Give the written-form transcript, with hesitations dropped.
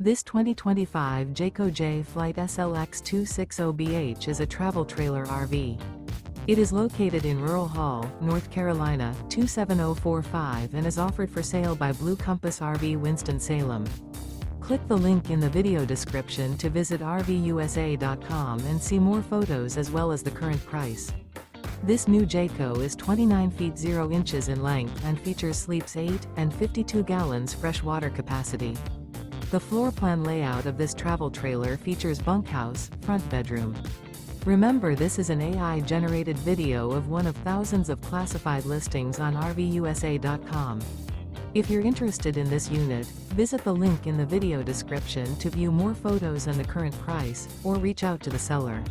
This 2025 Jayco Jay Flight SLX 260BH is a travel trailer RV. It is located in Rural Hall, North Carolina, 27045 and is offered for sale by Blue Compass RV Winston, Salem. Click the link in the video description to visit RVUSA.com and see more photos as well as the current price. This new Jayco is 29 feet 0 inches in length and features sleeps 8 and 52 gallons fresh water capacity. The floor plan layout of this travel trailer features bunkhouse, front bedroom. Remember, this is an AI-generated video of one of thousands of classified listings on RVUSA.com. If you're interested in this unit, visit the link in the video description to view more photos and the current price, or reach out to the seller.